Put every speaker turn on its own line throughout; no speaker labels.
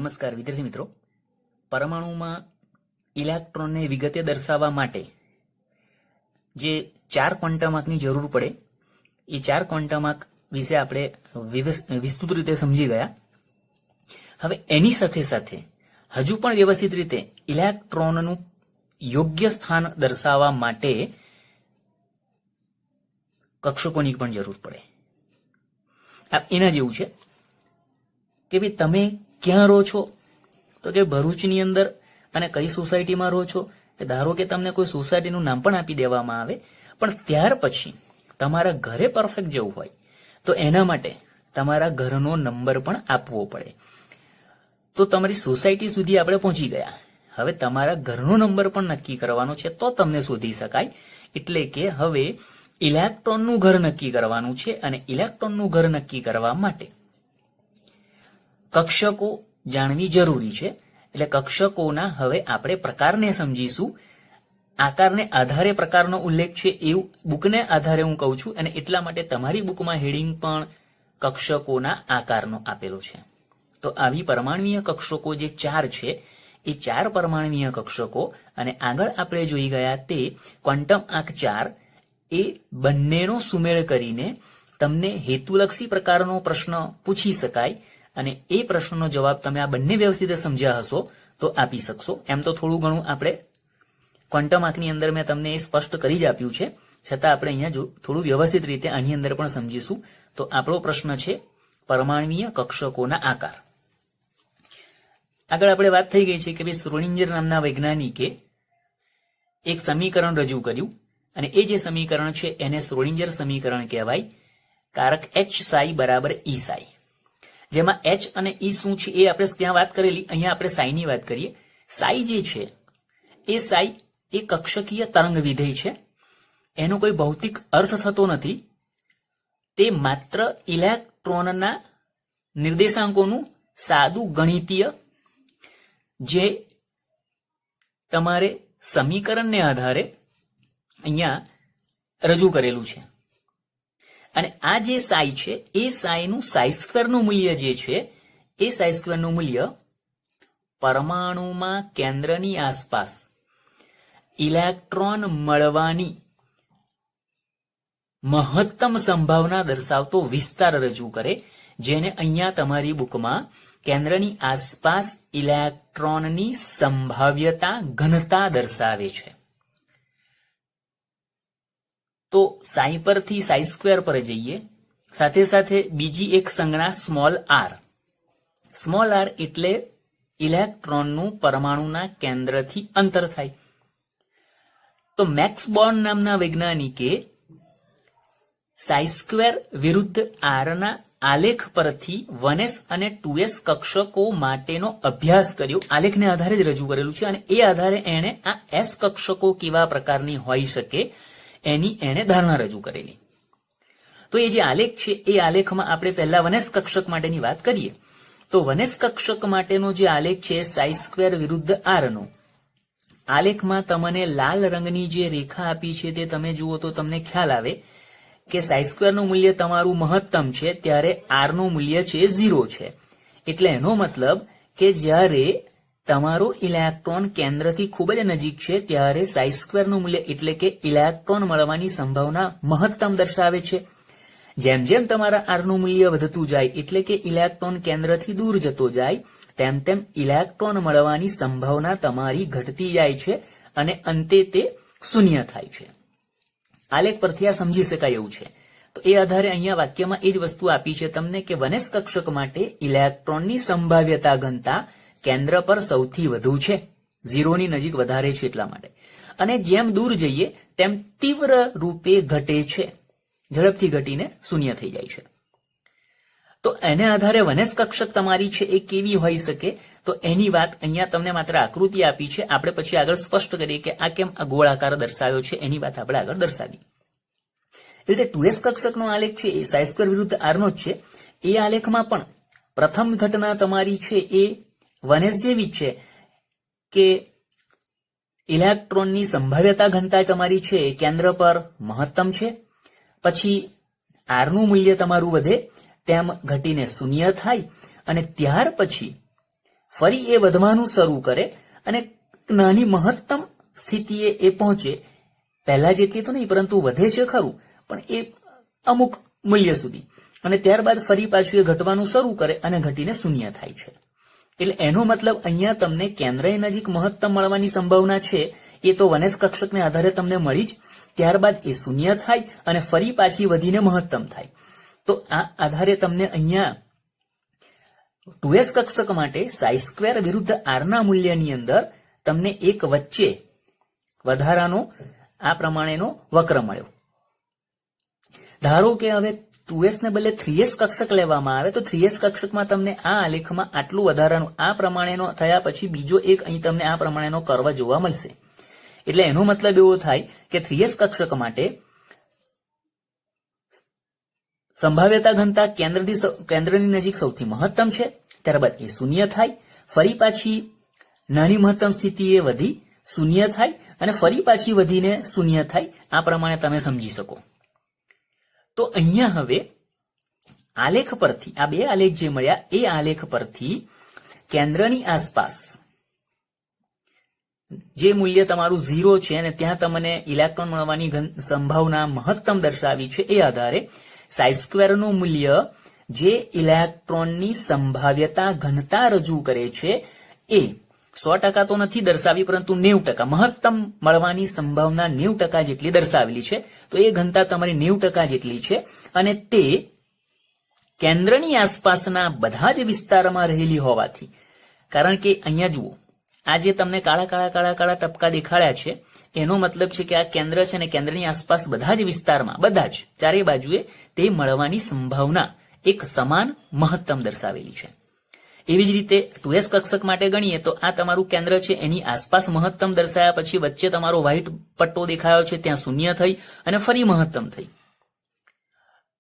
નમસ્કાર વિદ્યાર્થી મિત્રો, પરમાણુમાં ઇલેક્ટ્રોનને વિગતે દર્શાવવા માટે જે 4 ક્વોન્ટમ આંકની જરૂર પડે એ 4 ક્વોન્ટમ આંક વિશે આપણે વિસ્તૃત રીતે સમજી ગયા. હવે એની સાથે સાથે હજુ પણ વ્યવસ્થિત રીતે ઇલેક્ટ્રોનનું યોગ્ય સ્થાન દર્શાવવા માટે કક્ષકોની પણ જરૂર પડે. એના જેવું છે કે ભાઈ તમે ક્યાં રહો છો, તો કે ભરૂચની અંદર, અને કઈ સોસાયટીમાં રહો છો. ધારો કે તમને કોઈ સોસાયટીનું નામ પણ આપી દેવામાં આવે, પણ ત્યાર પછી તમારા ઘરે પરફેક્ટ જવું હોય તો એના માટે તમારા ઘરનો નંબર પણ આપવો પડે. તો તમારી સોસાયટી સુધી આપણે પહોંચી ગયા. હવે તમારા ઘરનો નંબર પણ નક્કી કરવાનો છે તો તમને શોધી શકાય. એટલે કે હવે ઇલેક્ટ્રોનનું ઘર નક્કી કરવાનું છે, અને ઇલેક્ટ્રોનનું ઘર નક્કી કરવા માટે કક્ષકો જાણવી જરૂરી છે. એટલે કક્ષકોના હવે આપણે પ્રકારને સમજીશું. આકારને આધારે પ્રકારનો ઉલ્લેખ છે એવું બુકને આધારે હું કહું છું, અને એટલા માટે તમારી બુકમાં હેડિંગ પણ કક્ષકોના આકારનો આપેલો છે. તો આવી પરમાણ્વીય કક્ષકો જે 4 છે એ 4 પરમાણ્વીય કક્ષકો, અને આગળ આપણે જોઈ ગયા તે ક્વોન્ટમ આંક 4, એ બંનેનો સુમેળ કરીને તમને હેતુલક્ષી પ્રકારનો પ્રશ્ન પૂછી શકાય, અને એ પ્રશ્નનો જવાબ તમે આ બંને વ્યવસ્થિત સમજ્યા હશો તો આપી શકશો. એમ તો થોડું ઘણું આપણે ક્વોન્ટમ આંકની અંદર મેં તમને એ સ્પષ્ટ કરી જ આપ્યું છે, છતાં આપણે અહીંયા થોડું વ્યવસ્થિત રીતે આની અંદર પણ સમજીશું. તો આપણો પ્રશ્ન છે પરમાણ્વીય કક્ષકોના આકાર. આગળ આપણે વાત થઈ ગઈ છે કે ભાઈ શ્રોડિંજર નામના વૈજ્ઞાનિકે એક સમીકરણ રજૂ કર્યું, અને એ જે સમીકરણ છે એને શ્રોડિંજર સમીકરણ કહેવાય. કારક H psi બરાબર E psi, જેમાં H અને E શું છે એ આપણે ત્યાં વાત કરેલી. અહીંયા આપણે psi ની વાત કરીએ. psi જે છે એ psi એ કક્ષકીય તરંગ વિધેય છે. એનો કોઈ ભૌતિક અર્થ થતો નથી. તે માત્ર ઇલેક્ટ્રોનના નિર્દેશાંકોનું સાદું ગણિતીય, જે તમારે સમીકરણને આધારે અહીંયા રજૂ કરેલું છે. અને આ જે psi છે એ psi નું psi² નું મૂલ્ય જે છે એ psi² નું મૂલ્ય પરમાણુમાં કેન્દ્રની આસપાસ ઇલેક્ટ્રોન મળવાની મહત્તમ સંભાવના દર્શાવતો વિસ્તાર રજૂ કરે, જેને અહીંયા તમારી બુકમાં કેન્દ્રની આસપાસ ઇલેક્ટ્રોનની સંભાવ્યતા ઘનતા દર્શાવે છે. તો psi પરથી psi² પર જઈએ. સાથે સાથે બીજી એક સંજ્ઞા સ્મોલ r. સ્મોલ r એટલે ઇલેક્ટ્રોનનું પરમાણુના કેન્દ્રથી અંતર થાય. તો મેક્સ બોર્ન નામના વૈજ્ઞાનિકે psi² વિરુદ્ધ r ના આલેખ પરથી 1s અને 2s કક્ષકો માટેનો અભ્યાસ કર્યો. આલેખને આધારે જ રજૂ કરેલું છે, અને એ આધારે એણે આ s કક્ષકો કેવા પ્રકારની હોઈ શકે એની એણે ધારણા રજૂ કરેલી. તો એ જે આલેખ છે એ આલેખમાં આપણે પહેલા 1s કક્ષક માટેની વાત કરીએ. તો 1s કક્ષક માટેનો જે આલેખ છે psi² વિરુદ્ધ r નો, આલેખમાં તમને લાલ રંગની જે રેખા આપી છે તે તમે જુઓ તો તમને ખ્યાલ આવે કે psi² નું મૂલ્ય તમારું મહત્તમ છે ત્યારે r નું મૂલ્ય છે 0 છે. એટલે એનો મતલબ કે જ્યારે તમારો ઇલેક્ટ્રોન કેન્દ્રથી ખૂબ જ નજીક છે ત્યારે psi² નું મૂલ્ય એટલે કે ઇલેક્ટ્રોન મળવાની સંભાવના મહત્તમ દર્શાવે છે. જેમ જેમ તમારા r નું મૂલ્ય વધતું જાય એટલે કે ઇલેક્ટ્રોન કેન્દ્રથી દૂર જતો જાય તેમ તેમ ઇલેક્ટ્રોન મળવાની સંભાવના તમારી ઘટતી જાય છે, અને અંતે તે શૂન્ય થાય છે. આલેખ પરથી આ સમજી શકાય એવું છે. તો એ આધારે અહીંયા વાક્યમાં એ જ વસ્તુ આપી છે તમને કે 1s કક્ષક માટે ઇલેક્ટ્રોનની સંભાવ્યતા ઘનતા કેન્દ્ર પર સૌથી વધુ છે, 0 ની નજીક વધારે છે એટલા માટે. અને જેમ દૂર જઈએ તેમ તીવ્ર રૂપે ઘટે છે, ઝડપથી ઘટીને શૂન્ય થઈ જાય છે. તો એને આધારે 1s કક્ષક તમારી છે એ કેવી હોઈ શકે, તો એની વાત અહીંયા તમને માત્ર આકૃતિ આપી છે. આપણે પછી આગળ સ્પષ્ટ કરીએ કે આ કેમ આ ગોળાકાર દર્શાવ્યો છે, એની વાત આપણે આગળ દર્શાવી. એ રીતે 2s કક્ષકનો આલેખ છે એ psi² વિરુદ્ધ r નો જ છે. એ આલેખમાં પણ પ્રથમ ઘટના તમારી છે એ 1s જેવી જ છે કે ઇલેક્ટ્રોનની સંભાવ્યતા ઘનતા તમારી છે કેન્દ્ર પર મહત્તમ છે. પછી r નું મૂલ્ય તમારું વધે તેમ ઘટીને શૂન્ય થાય, અને ત્યાર પછી ફરી એ વધવાનું શરૂ કરે અને નાની મહત્તમ સ્થિતિએ એ પહોંચે, પહેલા જેટલી તો નહીં પરંતુ વધે છે ખરું, પણ એ અમુક મૂલ્ય સુધી, અને ત્યારબાદ ફરી પાછું એ ઘટવાનું શરૂ કરે અને ઘટીને શૂન્ય થાય છે. એટલે એનો મતલબ અહીંયા તમને કેન્દ્રની નજીક મહત્તમ મળવાની સંભાવના છે એ તો વનેસ કક્ષકને આધારે તમને મળી જ, ત્યારબાદ એ શૂન્ય થાય અને ફરી પાછી વધીને મહત્તમ થાય. તો આ આધારે તમને અહીંયા 2s કક્ષક માટે સાઈ સ્ક્વેર વિરુદ્ધ આરના મૂલ્યની અંદર તમને એક વચ્ચે વધારાનો આ પ્રમાણેનો વક્ર મળ્યો. ધારો કે હવે 2s ને બદલે 3s કક્ષક લેવામાં આવે તો 3s કક્ષકમાં તમને આ આલેખમાં આટલું વધારાનું આ પ્રમાણેનો થયા પછી બીજો એક અહીં તમને આ પ્રમાણેનો કર્વ જોવા મળશે. એટલે એનો મતલબ એવો થાય કે 3s કક્ષક માટે સંભાવ્યતા ઘનતા કેન્દ્રની નજીક સૌથી મહત્તમ છે, ત્યારબાદ એ શૂન્ય થાય, ફરી પાછી નાની મહત્તમ સ્થિતિએ વધી શૂન્ય થાય અને ફરી પાછી વધીને શૂન્ય થાય. આ પ્રમાણે તમે સમજી શકો. તો અહીંયા હવે આલેખ પરથી આ બે આલેખ જે મળ્યા એ આલેખ પરથી કેન્દ્રની આસપાસ જે મૂલ્ય તમારું 0 છે અને ત્યાં તમને ઇલેક્ટ્રોન મળવાની સંભાવના મહત્તમ દર્શાવી છે એ આધારે સાઈ સ્ક્વેરનું મૂલ્ય જે ઇલેક્ટ્રોનની સંભાવ્યતા ઘનતા રજૂ કરે છે એ 100% તો નથી દર્શાવી પરંતુ 90% મહત્તમ મળવાની સંભાવના 90% જેટલી દર્શાવેલી છે. તો એ ઘનતા તમારી 90% જેટલી છે અને તે કેન્દ્રની આસપાસના બધા જ વિસ્તારમાં રહેલી હોવાથી, કારણ કે અહીંયા જુઓ આ જે તમને કાળા ટપકા દેખાડ્યા છે એનો મતલબ છે કે આ કેન્દ્ર છે અને કેન્દ્રની આસપાસ બધા જ વિસ્તારમાં બધા જ ચારે બાજુએ તે મળવાની સંભાવના એક સમાન મહત્તમ દર્શાવેલી છે. એવી જ રીતે 2s કક્ષક માટે ગણીએ તો આ તમારું કેન્દ્ર છે, એની આસપાસ મહત્તમ દર્શાયા પછી વચ્ચે તમારો વ્હાઇટ પટ્ટો દેખાયો છે, ત્યાં શૂન્ય થઈ અને ફરી મહત્તમ થઈ.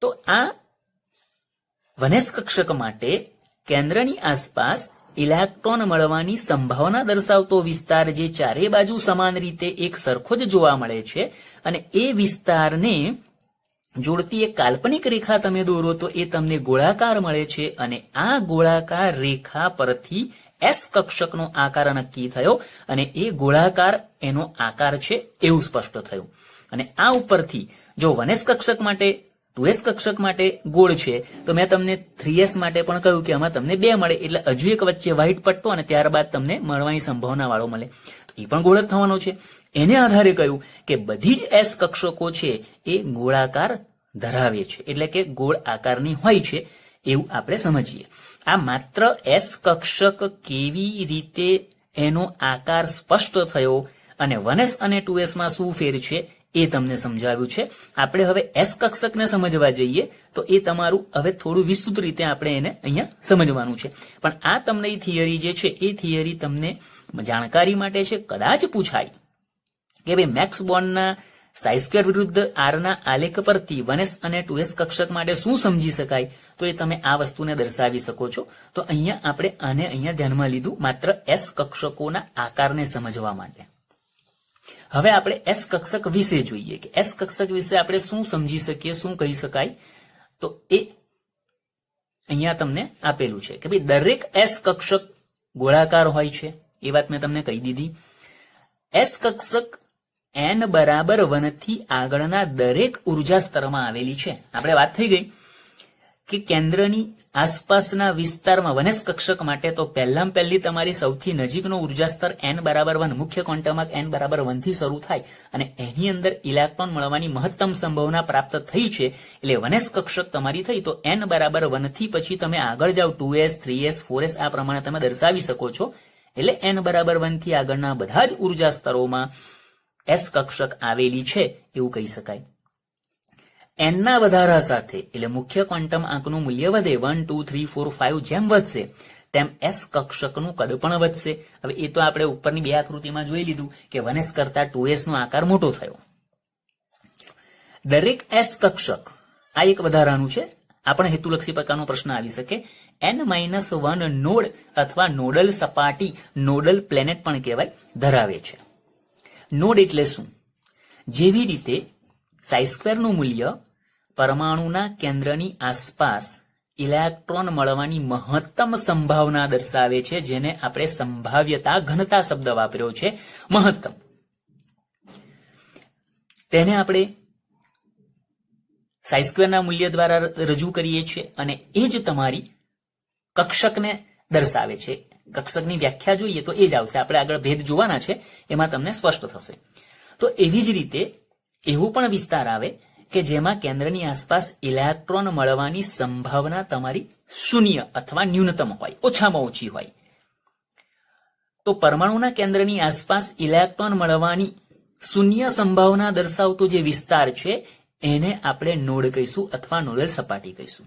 તો આ વનેસ કક્ષક માટે કેન્દ્રની આસપાસ ઇલેક્ટ્રોન મળવાની સંભાવના દર્શાવતો વિસ્તાર જે ચારે બાજુ સમાન રીતે એક સરખો જ જોવા મળે છે અને એ વિસ્તારને જોડતી એક કાલ્પનિક રેખા તમે દોરો તો એ તમને ગોળાકાર મળે છે અને આ ગોળાકાર રેખા પરથી એસ કક્ષકનો આકાર નક્કી થયો અને એ ગોળાકાર એનો આકાર છે એવું સ્પષ્ટ થયું. અને આ ઉપરથી જો વનેસ કક્ષક માટે 2s કક્ષક માટે ગોળ છે તો મેં તમને 3s માટે પણ કહ્યું કે આમાં તમને 2 મળે એટલે હજુ એક વચ્ચે વ્હાઇટ પટ્ટો અને ત્યારબાદ તમને મળવાની સંભાવના વાળો મળે, એ પણ ગોળ જ થવાનો છે. એને આધારે કહ્યું કે બધી જ એસ કક્ષકો છે એ ગોળાકાર ધરાવે છે, એટલે કે ગોળ આકારની હોય છે એવું આપણે સમજીએ. આ માત્ર એસ કક્ષક કેવી રીતે એનો આકાર સ્પષ્ટ થયો અને 1s અને 2s માં શું ફેર છે એ તમને સમજાવ્યું છે. આપણે હવે એસ કક્ષકને સમજવા જઈએ તો એ તમારું હવે થોડું વિસ્તૃત રીતે આપણે એને અહીંયા સમજવાનું છે. પણ આ તમને થિયરી જે છે એ થિયરી તમને જાણકારી માટે છે. કદાચ પૂછાય કે ભાઈ મેક્સ બોર્નના સાઈ સ્ક્વેર વિરુદ્ધ આરના આલેખ પરથી 1s અને 2s કક્ષક માટે શું સમજી શકાય તો એ તમે આ વસ્તુને દર્શાવી શકો છો. તો અહીંયા આપણે આને અહીંયા ધ્યાનમાં લીધું માત્ર એસ કક્ષકોના આકારને સમજવા માટે. હવે આપણે એસ કક્ષક વિશે જોઈએ કે એસ કક્ષક વિશે આપણે શું સમજી શકીએ, શું કહી શકાય. તો એ અહીંયા તમને આપેલું છે કે ભાઈ દરેક એસ કક્ષક ગોળાકાર હોય છે, એ વાત મેં તમને કહી દીધી. એસ કક્ષક n બરાબર 1 થી આગળના દરેક ઉર્જા સ્તરમાં આવેલી છે. આપણે વાત થઈ ગઈ કે કેન્દ્રની આસપાસના વિસ્તારમાં વનેસ કક્ષક માટે તો પહેલી તમારી સૌથી નજીકનો ઉર્જા સ્તર n બરાબર 1 મુખ્ય ક્વોન્ટમ n બરાબર 1 થી શરૂ થાય અને એની અંદર ઇલેક્ટ્રોન મળવાની મહત્તમ સંભાવના પ્રાપ્ત થઈ છે એટલે વનેસ કક્ષક તમારી થઈ. તો n બરાબર 1 થી પછી તમે આગળ જાઓ 2s 3s 4s આ પ્રમાણે તમે દર્શાવી શકો છો. એટલે n બરાબર 1 થી આગળના બધા જ ઉર્જા સ્તરોમાં એસ કક્ષક આવેલી છે એવું કહી શકાય. n ના વધારા સાથે એટલે મુખ્ય ક્વોન્ટમ આંકનું મૂલ્ય વધે 1 2 3 4 5 જેમ વધશે તેમ એસ કક્ષકનું કદ પણ વધશે. હવે એ તો આપણે ઉપરની બે આકૃતિમાં જોઈ લીધું કે 1s કરતા 2s નો આકાર મોટો થયો. દરેક એસ કક્ષક આ એક વધારાનું છે, આ પણ હેતુલક્ષી પ્રકારનો પ્રશ્ન આવી શકે. n-1 નોડ અથવા નોડલ સપાટી નોડલ પ્લેનેટ પણ કહેવાય ધરાવે છે. નોડ એટલે શું? જેવી રીતે સાઈ સ્ક્વેરનું મૂલ્ય પરમાણુના કેન્દ્રની આસપાસ ઇલેક્ટ્રોન મળવાની મહત્તમ સંભાવના દર્શાવે છે, જેને આપણે સંભાવ્યતા ઘનતા શબ્દ વાપર્યો છે, મહત્તમ. તેને આપણે સાઈ સ્ક્વેરના મૂલ્ય દ્વારા રજૂ કરીએ છીએ અને એ જ તમારી કક્ષકને દર્શાવે છે. કક્ષકની વ્યાખ્યા જોઈએ તો એ જ આવશે. આપણે આગળ ભેદ જોવાના છે, એમાં તમને સ્પષ્ટ થશે. તો એવી જ રીતે એવું પણ વિસ્તાર આવે કે જેમાં કેન્દ્રની આસપાસ ઇલેક્ટ્રોન મળવાની સંભાવના તમારી શૂન્ય અથવા ન્યૂનતમ હોય, ઓછામાં ઓછી હોય. તો પરમાણુના કેન્દ્રની આસપાસ ઇલેક્ટ્રોન મળવાની શૂન્ય સંભાવના દર્શાવતો જે વિસ્તાર છે એને આપણે નોડ કહીશું અથવા નોડલ સપાટી કહીશું.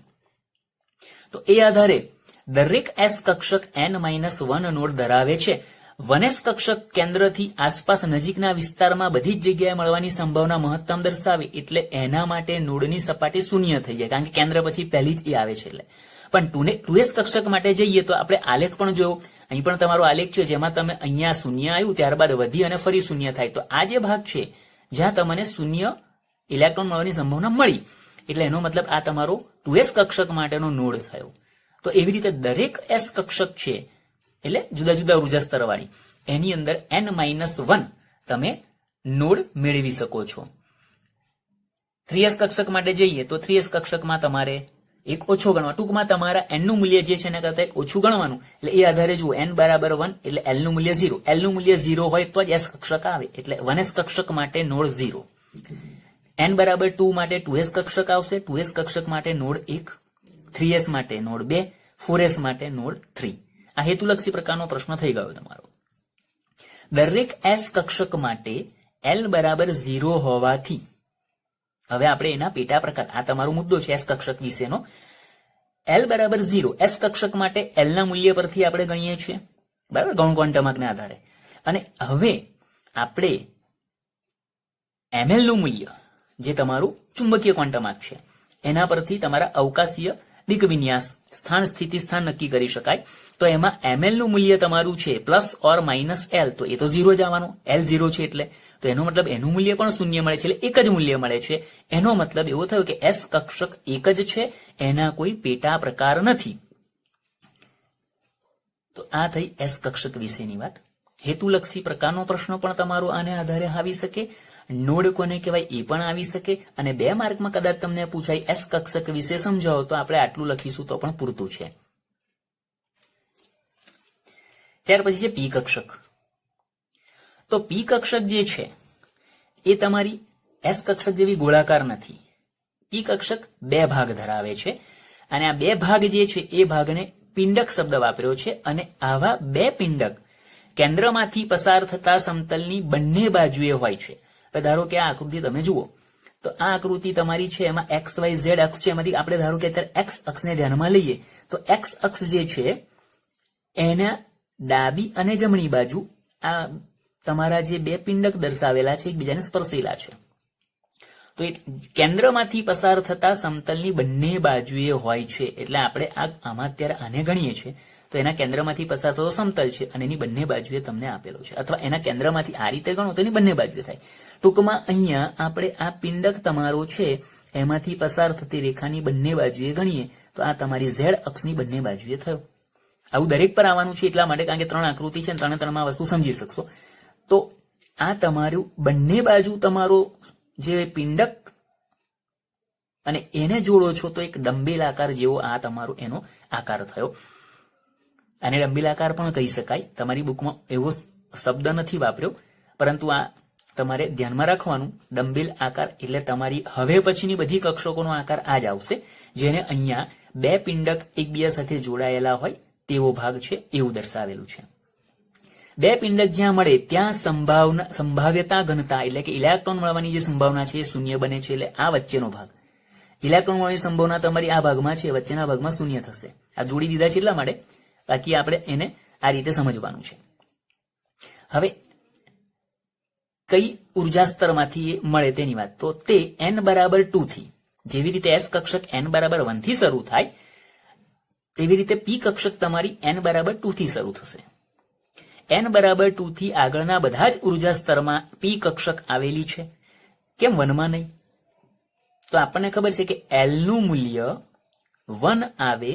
તો એ આધારે દરેક એસ કક્ષક n-1 નોડ ધરાવે છે. 1s કક્ષક કેન્દ્રથી આસપાસ નજીકના વિસ્તારમાં બધી જ જગ્યાએ મળવાની સંભાવના મહત્તમ દર્શાવે એટલે એના માટે નોડની સપાટી શૂન્ય થઈ જાય, કારણ કે કેન્દ્ર પછી પહેલી જ એ આવે છે. એટલે પણ 2s કક્ષક માટે જઈએ તો આપણે આલેખ પણ જોયો. અહીં પણ તમારો આલેખ છે, જેમાં તમે અહીંયા શૂન્ય આવ્યું, ત્યારબાદ વધી અને ફરી શૂન્ય થાય. તો આ જે ભાગ છે જ્યાં તમને શૂન્ય ઇલેક્ટ્રોન મળવાની સંભાવના મળી, એટલે એનો મતલબ આ તમારો 2s કક્ષક માટેનો નોડ થયો. તો એવી રીતે દરેક એસ કક્ષક છે, એટલે જુદા જુદા ઉર્જા સ્તરવાળી, એની અંદર n-1 તમે નોડ મેળવી શકો છો. 3s કક્ષક માટે જઈએ તો 3s કક્ષકમાં તમારે એક ઓછો ગણવા, ટૂંકમાં તમારા n નું મૂલ્ય જે છે એના કરતા એક ઓછું ગણવાનું. એટલે એ આધારે જુઓ, n બરાબર 1 એટલે l નું મૂલ્ય 0. l નું મૂલ્ય 0 હોય તો જ s કક્ષક આવે, એટલે 1s કક્ષક માટે નોડ 0. n બરાબર 2 માટે 2s કક્ષક આવશે, 2s કક્ષક માટે નોડ 1, 3s માટે નોડ 2, 4s માટે નોડ 3. આ હેતુલક્ષી પ્રકારનો પ્રશ્ન થઈ ગયો તમારો. દરેક એસ કક્ષક માટે l બરાબર 0 હોવાથી હવે આપણે એના પેટા પ્રકાર, આ તમારો મુદ્દો છે એસ કક્ષક વિશેનો. l બરાબર 0 એસ કક્ષક માટે l ના મૂલ્ય પરથી આપણે ગણીએ છીએ, બરાબર, ગૌણ ક્વોન્ટમાર્કના આધારે. અને હવે આપણે ml નું મૂલ્ય, જે તમારું ચુંબકીય ક્વોન્ટમાર્ક છે, એના પરથી તમારા અવકાશીય દિક વિન્યાસ, સ્થાન સ્થિતિ સ્થાન નક્કી કરી શકાય. તો એમાં ml નું મૂલ્ય તમારું છે પ્લસ ઓર માઇનસ l, તો એ તો 0 જ આવવાનું, l 0 છે એટલે. તો એનો મતલબ એનું મૂલ્ય પણ શૂન્ય મળે છે, એટલે એક જ મૂલ્ય મળે છે. એનો મતલબ એવો થયો કે એસ કક્ષક એક જ છે, એના કોઈ પેટા પ્રકાર નથી. તો આ થઈ એસ કક્ષક વિશેની વાત. હેતુલક્ષી પ્રકારનો પ્રશ્ન પણ તમારો આને આધારે આવી શકે, નોડ કોને કહેવાય એ પણ આવી શકે, અને 2 માર્કમાં કદાચ તમને પૂછાય એસ કક્ષક વિશે સમજાવો તો આપણે આટલું લખીશું તો પણ પૂરતું છે. ત્યાર પછી છે પી કક્ષક. તો પી કક્ષક જે છે એ તમારી એસ કક્ષક જેવી ગોળાકાર નથી. પી કક્ષક 2 ભાગ ધરાવે છે, અને આ 2 ભાગ જે છે એ ભાગને પિંડક શબ્દ વાપર્યો છે. અને આવા 2 પિંડક કેન્દ્રમાંથી પસાર થતા સમતલની બંને બાજુએ હોય છે. ધારો કે આ આકૃતિ તમે જુઓ, તો આ આકૃતિ તમારી છે, એમાં એક્સ વાય ઝેડ અક્ષ છે. એમાંથી આપણે ધારો કે અત્યારે એક્સ અક્ષને ધ્યાનમાં લઈએ તો એક્સ અક્ષ જે છે એના ડાબી અને જમણી બાજુ આ તમારા જે 2 પિંડક દર્શાવેલા છે એકબીજાને સ્પર્શેલા છે. તો એ કેન્દ્રમાંથી પસાર થતા સમતલની બંને બાજુએ હોય છે. એટલે આપણે આમાં અત્યારે આને ગણીએ છીએ તો એના કેન્દ્રમાંથી પસાર થતો સમતલ છે અને એની બંને બાજુએ તમને આપેલો છે, અથવા એના કેન્દ્રમાંથી આ રીતે ગણો તો એની બંને બાજુએ થાય. ટૂંકમાં અહીંયા આપણે આ પિંડક તમારો છે એમાંથી પસાર થતી રેખાની બંને બાજુએ ગણીએ તો આ તમારી ઝેડ અક્ષની બંને બાજુએ થયો. આવું દરેક પર આવવાનું છે એટલા માટે, કારણ કે 3 આકૃતિ છે અને 3 વસ્તુ સમજી શકશો. તો આ તમારું બંને બાજુ તમારો જે પિંડક અને એને જોડો છો તો એક ડંબેલ આકાર જેવો આ તમારો એનો આકાર થયો. આને ડંબેલ આકાર પણ કહી શકાય. તમારી બુકમાં એવો શબ્દ નથી વાપર્યો, પરંતુ આ તમારે ધ્યાનમાં રાખવાનું. ડંબેલ આકાર એટલે તમારી હવે પછીની બધી કક્ષકોનો આકાર આ જ આવશે, જેને અહીંયા 2 પિંડક એકબીજા સાથે જોડાયેલા હોય તેવો ભાગ છે એવું દર્શાવેલું છે. 2 પિંડક જ્યાં મળે ત્યાં સંભાવ્યતા ઘનતા એટલે કે ઇલેક્ટ્રોન મળવાની જે સંભાવના છે એ શૂન્ય બને છે. એટલે આ વચ્ચેનો ભાગ, ઇલેક્ટ્રોન મળવાની સંભાવના તમારી આ ભાગમાં છે, વચ્ચેના ભાગમાં શૂન્ય થશે. આ જોડી દીધા છે એટલા માટે, બાકી આપણે એને આ રીતે સમજવાનું છે. હવે કઈ ઉર્જા સ્તરમાંથી એ મળે તેની વાત, તો તે n બરાબર 2 થી, જેવી રીતે એસ કક્ષક n બરાબર 1 થી શરૂ થાય તેવી રીતે પી કક્ષક તમારી n બરાબર 2 થી શરૂ થશે. n બરાબર 2 થી આગળના બધા જ ઉર્જા સ્તરમાં પી કક્ષક આવેલી છે, કેમ 1 માં નહીં? તો આપણને ખબર છે કે L નું મૂલ્ય 1 આવે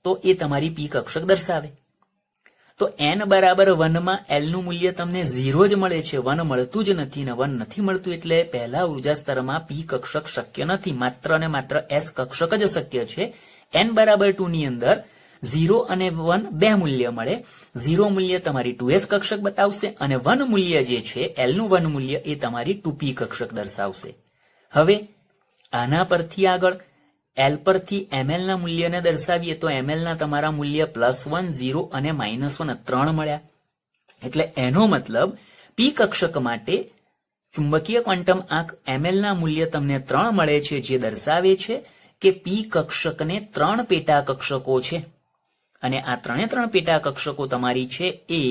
તો એ તમારી પી કક્ષક દર્શાવે. તો n બરાબર 1 માં L નું મૂલ્ય તમને 0 જ મળે છે, 1 મળતું જ નથી ને 1 નથી મળતું એટલે પહેલા ઉર્જા સ્તરમાં પી કક્ષક શક્ય નથી, માત્ર અને માત્ર S કક્ષક જ શક્ય છે. n બરાબર 2 ની અંદર 0 અને 1 બે મૂલ્ય મળે. 0 મૂલ્ય તમારી 2s કક્ષક બતાવશે અને 1 મૂલ્ય જે છે L નું 1 મૂલ્ય એ તમારી 2p કક્ષક દર્શાવશે. હવે આના પરથી આગળ L પરથી ml ના મૂલ્યને દર્શાવીએ તો ml ના તમારા મૂલ્ય +1, 0 અને -1 ત્રણ મળ્યા. એટલે એનો મતલબ પી કક્ષક માટે ચુંબકીય ક્વોન્ટમ આંક ml ના મૂલ્ય તમને 3 મળે છે, જે દર્શાવે છે કે પી કક્ષકને 3 પેટા કક્ષકો છે અને આ 3 પેટા કક્ષકો તમારી છે એ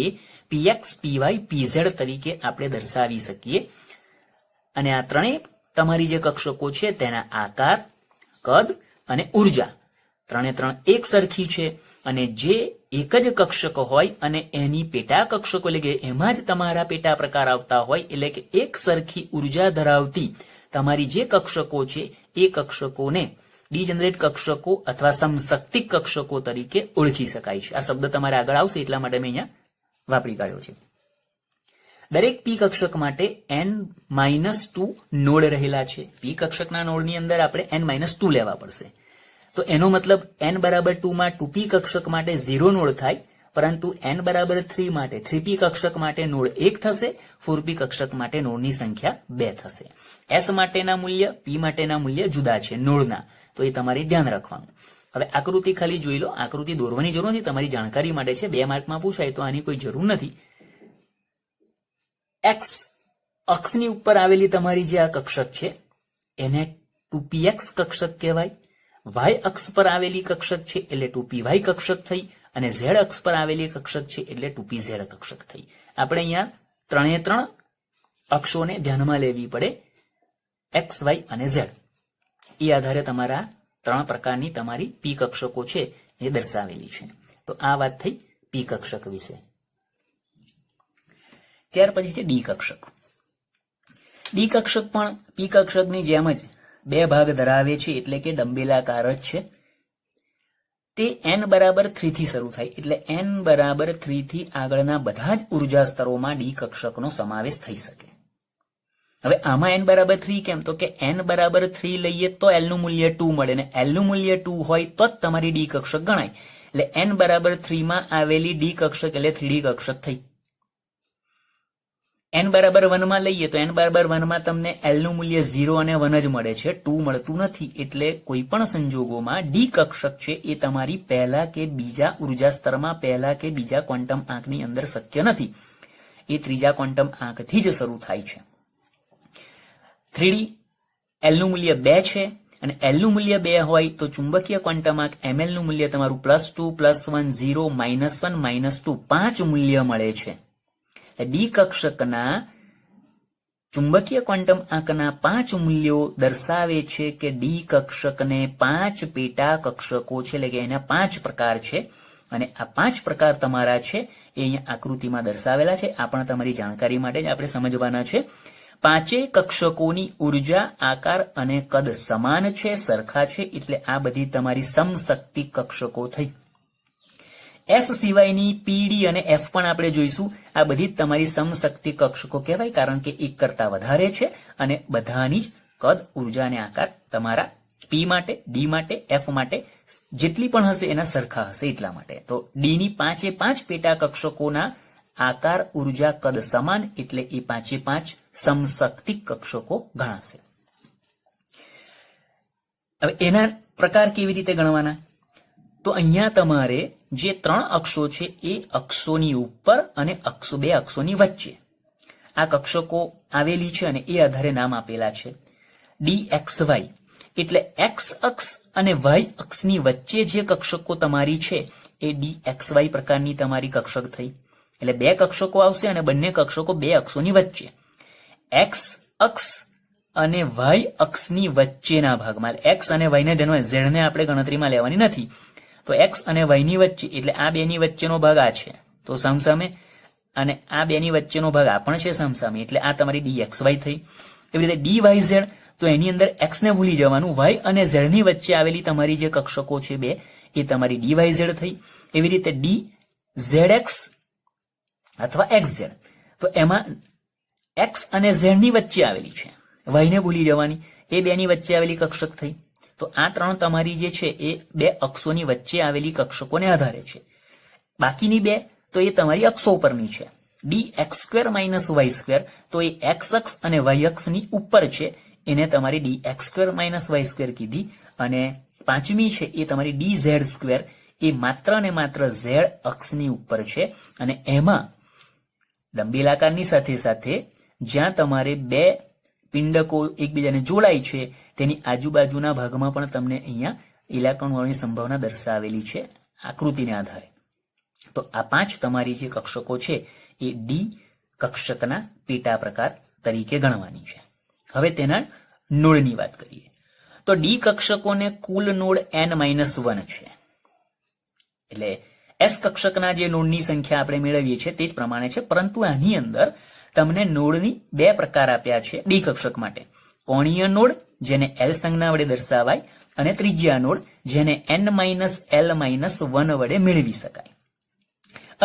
px, py, pz તરીકે આપણે દર્શાવી શકીએ. અને આ ત્રણેય તમારી જે કક્ષકો છે તેના આકાર, કદ અને ઉર્જા 3 એક સરખી છે અને જે એક જ કક્ષક હોય અને એની પેટા કક્ષકો એટલે કે એમાં જ તમારા પેટા પ્રકાર આવતા હોય એટલે કે એક સરખી ઉર્જા ધરાવતી તમારી જે કક્ષકો છે એ કક્ષકોને ડીજનરેટ કક્ષકો અથવા સમશક્તિક કક્ષકો તરીકે ઓળખી શકાય છે. આ શબ્દ તમારે આગળ આવશે એટલા માટે મેં અહીંયા વાપરી કાઢ્યો છે. દરેક પી કક્ષક માટે n-2 નોડ રહેલા છે. પી કક્ષકના નોડની અંદર આપણે n-2 લેવા પડશે. તો એનો મતલબ n બરાબર 2 માં 2p કક્ષક માટે 0 નોડ થાય, પરંતુ n બરાબર 3 માટે 3p કક્ષક માટે નોડ 1 થશે, 4p કક્ષક માટે નોડની સંખ્યા 2 થશે. s માટેના મૂલ્ય, p માટેના મૂલ્ય જુદા છે નોડના, તો એ તમારે ધ્યાન રાખવાનું. હવે આકૃતિ ખાલી જોઈ લો. આકૃતિ દોરવાની જરૂર નથી, તમારી જાણકારી માટે છે. 2 માર્કમાં પૂછાય તો આની કોઈ જરૂર નથી. x અક્ષની ઉપર આવેલી તમારી જે આ કક્ષક છે એને 2px કક્ષક કહેવાય. y અક્ષ પર આવેલી કક્ષક છે એટલે 2py કક્ષક થઈ અને z અક્ષ પર આવેલી કક્ષક છે એટલે 2pz કક્ષક થઈ. આપણે અહીંયા 3 અક્ષોને ધ્યાનમાં લેવી પડે, x, y અને z. એ આધારે તમારા 3 પ્રકારની તમારી પી કક્ષકો છે એ દર્શાવેલી છે. તો આ વાત થઈ પી કક્ષક વિશે. ત્યાર પછી છે ડી કક્ષક. ડી કક્ષક પણ પી કક્ષકની જેમ જ 2 ભાગ ધરાવે છે એટલે કે ડંબેલાકાર જ છે. તે n બરાબર 3 થી શરૂ થાય એટલે n બરાબર 3 થી આગળના બધા જ ઉર્જા સ્તરોમાં ડી કક્ષકનો સમાવેશ થઈ શકે. હવે આમાં n બરાબર 3 કેમ? તો કે n બરાબર 3 લઈએ તો L નું મૂલ્ય 2 મળે ને L નું મૂલ્ય 2 હોય તો જ તમારી ડી કક્ષક ગણાય. એટલે n બરાબર 3 માં આવેલી ડી કક્ષક એટલે 3D કક્ષક થઈ. n બરાબર 1 માં લઈએ તો n બરાબર 1 માં તમને L નું મૂલ્ય 0 અને 1 જ મળે છે, 2 મળતું નથી. એટલે કોઈ પણ સંજોગોમાં ડી કક્ષક છે એ તમારી પહેલા કે બીજા ઉર્જા સ્તરમાં પહેલા કે બીજા ક્વોન્ટમ આંકની અંદર શક્ય નથી. એ ત્રીજા ક્વોન્ટમ આંકથી જ શરૂ થાય છે. 3D L નું મૂલ્ય 2 છે અને L નું મૂલ્ય 2 હોય તો ચુંબકીય ક્વોન્ટમ આંક ml નું મૂલ્ય તમારું +2, +1, 0, -1, -2 5 મૂલ્ય મળે છે. ડી કક્ષકના ચુંબકીય ક્વોન્ટમ આંકના 5 મૂલ્યો દર્શાવે છે કે ડી કક્ષકને 5 પેટા કક્ષકો છે એટલે કે એના 5 પ્રકાર છે અને આ 5 પ્રકાર તમારા છે એ અહીંયા આકૃતિમાં દર્શાવેલા છે. આ પણ તમારી જાણકારી માટે જ આપણે સમજવાના છે. 5 કક્ષકોની ઉર્જા, આકાર અને કદ સમાન છે, સરખા છે, એટલે આ બધી તમારી સમશક્તિ કક્ષકો થઈ. S સિવાયની PD અને F પણ આપણે જોઈશું. આ બધી જ તમારી સમશક્તિ કક્ષકો કહેવાય, કારણ કે એક કરતા વધારે છે અને બધાની જ કદ, ઉર્જા અને આકાર તમારા P માટે, D માટે, F માટે જેટલી પણ હશે એના સરખા હશે એટલા માટે. તો D ની 5 પેટા કક્ષકોના આકાર, ઉર્જા, કદ સમાન એટલે એ 5 સમશક્તિ કક્ષકો ગણાશે. હવે એના પ્રકાર કેવી રીતે ગણવાના? તો અહીંયા તમારે જે 3 અક્ષો છે એ અક્ષોની ઉપર અને 2 અક્ષોની વચ્ચે આ કક્ષકો આવેલી છે અને એ આધારે નામ આપેલા છે. DXY એટલે x અક્ષ અને y અક્ષની વચ્ચે જે કક્ષકો તમારી છે એ DXY પ્રકારની તમારી કક્ષક થઈ. એટલે 2 કક્ષકો આવશે અને બંને કક્ષકો 2 અક્ષોની વચ્ચે. x અક્ષ અને y અક્ષની વચ્ચેના ભાગમાં x અને y ને ધ્યાનમાં, z ને આપણે ગણતરીમાં લેવાની નથી. તો x અને y ની વચ્ચે એટલે આ 2 ની વચ્ચેનો ભાગ આ છે તો સામસામે, અને આ 2 ની વચ્ચેનો ભાગ આ પણ છે સામસામે, એટલે આ તમારી DXY થઈ. એવી રીતે DYZ તો એની અંદર x ને ભૂલી જવાનું, y અને z ની વચ્ચે આવેલી તમારી જે કક્ષકો છે બે એ તમારી dyz થઈ. એવી રીતે dzx અથવા xz, તો એમાં x અને z ની વચ્ચે આવેલી છે, y ને ભૂલી જવાની, એ બેની વચ્ચે આવેલી કક્ષક થઈ. તો આ ત્રણ તમારી જે છે એ બે અક્ષોની વચ્ચે આવેલી કક્ષકોને આધારે છે. બાકીની બે તો એ તમારી અક્ષો પરની છે. dx² - y², તો એ x અક્ષ અને y અક્ષની ઉપર છે, એને તમારી dx² - y² કીધી. અને પાંચમી છે એ તમારી dz², એ માત્ર ને માત્ર z અક્ષની ઉપર છે. અને એમાં લંબેલાકારની સાથે સાથે જ્યાં તમારે બે પિંડકો એકબીજાને જોડાય છે તેની આજુબાજુના ભાગમાં પણ તમને અહીંયા ઇલેક્ટ્રોન હોવાની સંભાવના દર્શાવેલી છે આકૃતિને આધારે. તો આ પાંચ તમારી જે કક્ષકો છે એ ડી કક્ષકના પેટા પ્રકાર તરીકે ગણવાની છે. હવે તેના નોડની વાત કરીએ તો ડી કક્ષકોને કુલ નોડ n-1 છે. એટલે એસ કક્ષકના જે નોડની સંખ્યા આપણે મેળવીએ છીએ તે જ પ્રમાણે છે, પરંતુ આની અંદર તમને નોડની બે પ્રકાર આપ્યા છે ડી કક્ષક માટે. કોણીય નોડ જેને L સંજ્ઞા વડે દર્શાવાય અને ત્રિજ્યા નોડ જેને n-L-1 વડે મેળવી શકાય.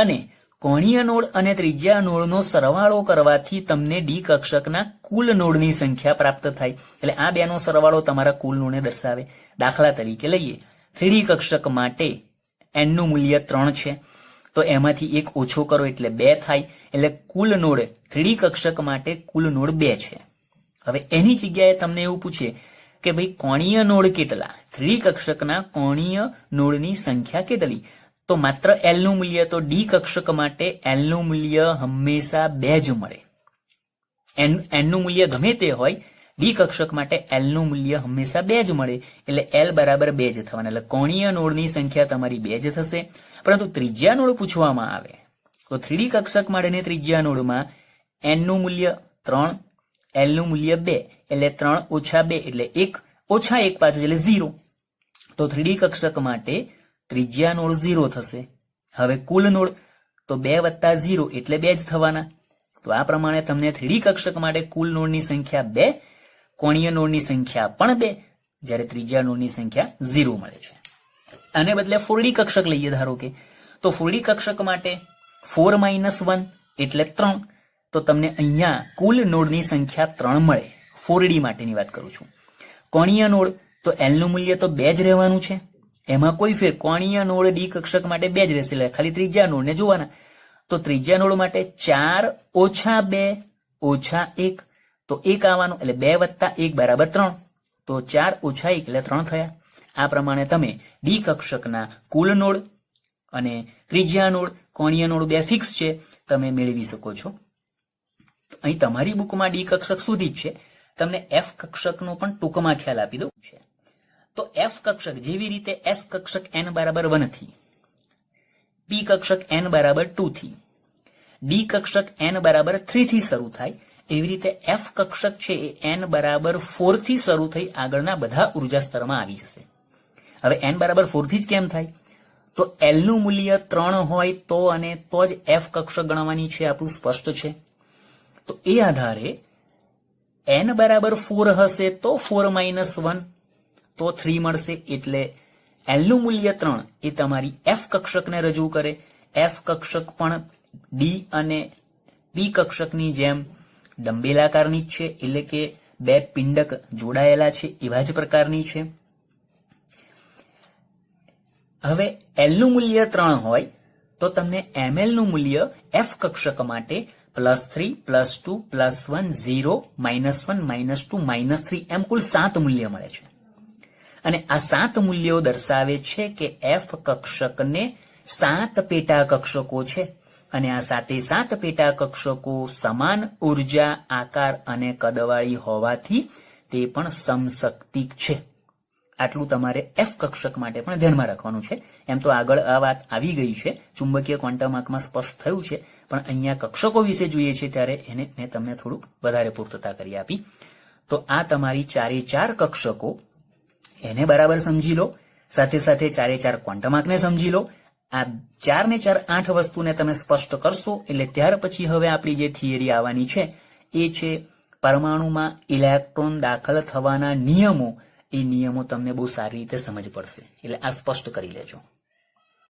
અને કોણીય નોડ અને ત્રિજ્યા નોડનો સરવાળો કરવાથી તમને ડી કક્ષકના કુલ નોડની સંખ્યા પ્રાપ્ત થાય. એટલે આ બેનો સરવાળો તમારા કુલ નોડને દર્શાવે. દાખલા તરીકે લઈએ, 3D કક્ષક માટે n નું મૂલ્ય 3 છે, તો એમાંથી એક ઓછો કરો એટલે 2 થાય. એટલે કુલ નોડ 3D કક્ષક માટે કુલ નોડ 2 છે. હવે એની જગ્યાએ તમને એવું પૂછે કે ભાઈ કોણીય નોડ કેટલા, 3D કક્ષકના કોણીય નોડની સંખ્યા કેટલી, તો માત્ર L નું મૂલ્ય, તો ડી કક્ષક માટે L નું મૂલ્ય હંમેશા 2 જ મળે. n નું મૂલ્ય ગમે તે હોય, ડી કક્ષક માટે L નું મૂલ્ય હંમેશા 2 જ મળે. એટલે L બરાબર 2 જ થવાના. એટલે કોણીય નોડની સંખ્યા તમારી 2 જ થશે. પરંતુ ત્રિજ્યા નોડ પૂછવામાં આવે તો 3D કક્ષક માટેની ત્રિજ્યા નોડમાં n નું મૂલ્ય 3, L નું મૂલ્ય 2, એટલે 3 - 2 એટલે 1, ઓછા 1 પાછું એટલે 0. તો 3D કક્ષક માટે ત્રિજ્યા નોડ 0 થશે. હવે કુલ નોડ તો 2 + 0 એટલે 2 જ થવાના. તો આ પ્રમાણે તમને 3D કક્ષક માટે કુલ નોડની સંખ્યા 2, કોણીય નોડની સંખ્યા પણ 2, જ્યારે ત્રિજ્યા નોડની સંખ્યા 0 મળે છે. આને બદલે 4D કક્ષક લઈએ ધારો કે, તો 4D કક્ષક માટે 4 - 1 એટલે 3, તો તમને અહીંયા કુલ નોડની સંખ્યા 3 મળે. 4D માટેની વાત કરું છું. કોણીય નોડ તો L નું મૂલ્ય તો 2 જ રહેવાનું છે, એમાં કોઈ ફેર, કોણીય નોડ ડી કક્ષક માટે 2 જ રહેશે. એટલે ખાલી ત્રિજ્યા નોડને જોવાના. તો ત્રિજ્યા નોડ માટે 4 - 2 - 1, તો 1 આવવાનું, એટલે 2 + 1 = 3. તો 4 - 1 એટલે 3 થયા. આ પ્રમાણે તમે ડી કક્ષકના કુલ નોડ અને ત્રિજ્યા નોડ, કોણીય નોડ 2 ફિક્સ છે, તમે મેળવી શકો છો. અહીં તમારી બુકમાં ડી કક્ષક સુધી જ છે, તમને એફ કક્ષકનો પણ ટૂંકમાં ખ્યાલ આપી દઉં છે. તો એફ કક્ષક જેવી રીતે એસ કક્ષક n = 1 થી, પી કક્ષક n = 2 થી, ડી કક્ષક n = 3 થી શરૂ થાય, એવી રીતે એફ કક્ષક છે એ n = 4 થી શરૂ થઈ આગળના બધા ઉર્જા સ્તરમાં આવી જશે. હવે n = 4 થી જ કેમ થાય, તો L નું મૂલ્ય 3 હોય તો અને તો જ એફ કક્ષક ગણવાની છે, આપણું સ્પષ્ટ છે. તો એ આધારે n = 4 હશે તો 4 - 1 તો 3 મળશે. એટલે L નું મૂલ્ય 3 એ તમારી એફ કક્ષકને રજૂ કરે. એફ કક્ષક પણ ડી અને પી કક્ષકની જેમ ડંબેલાકારની જ છે, એટલે કે બે પિંડક જોડાયેલા છે એવા જ પ્રકારની છે. હવે L નું મૂલ્ય 3 હોય તો તમને ml નું મૂલ્ય એફ કક્ષક માટે +3, +2, +1, 0, -1, -2, -3 એમ કુલ 7 મૂલ્ય મળે છે. અને આ 7 મૂલ્યો દર્શાવે છે કે એફ કક્ષકને 7 પેટા કક્ષકો છે, અને આ 7 પેટા કક્ષકો સમાન ઉર્જા, આકાર અને કદવાળી હોવાથી તે પણ સમશક્તિક છે. આટલું તમારે એફ કક્ષક માટે પણ ધ્યાનમાં રાખવાનું છે. એમ તો આગળ આ વાત આવી ગઈ છે, ચુંબકીય ક્વોન્ટમ આંકમાં સ્પષ્ટ થયું છે, પણ અહીંયા કક્ષકો વિશે જોઈએ છે ત્યારે એને મેં તમને થોડુંક વધારે પૂર્તતા કરી આપી. તો આ તમારી 4 કક્ષકો, એને બરાબર સમજી લો, સાથે સાથે 4 ક્વોન્ટમ આંકને સમજી લો. આ 4 ને 4 8 વસ્તુને તમે સ્પષ્ટ કરશો એટલે ત્યાર પછી હવે આપણી જે થિયરી આવવાની છે એ છે પરમાણુમાં ઇલેક્ટ્રોન દાખલ થવાના નિયમો, એ નિયમો તમને બહુ સારી રીતે સમજ પડશે. એટલે આ સ્પષ્ટ કરી લેજો.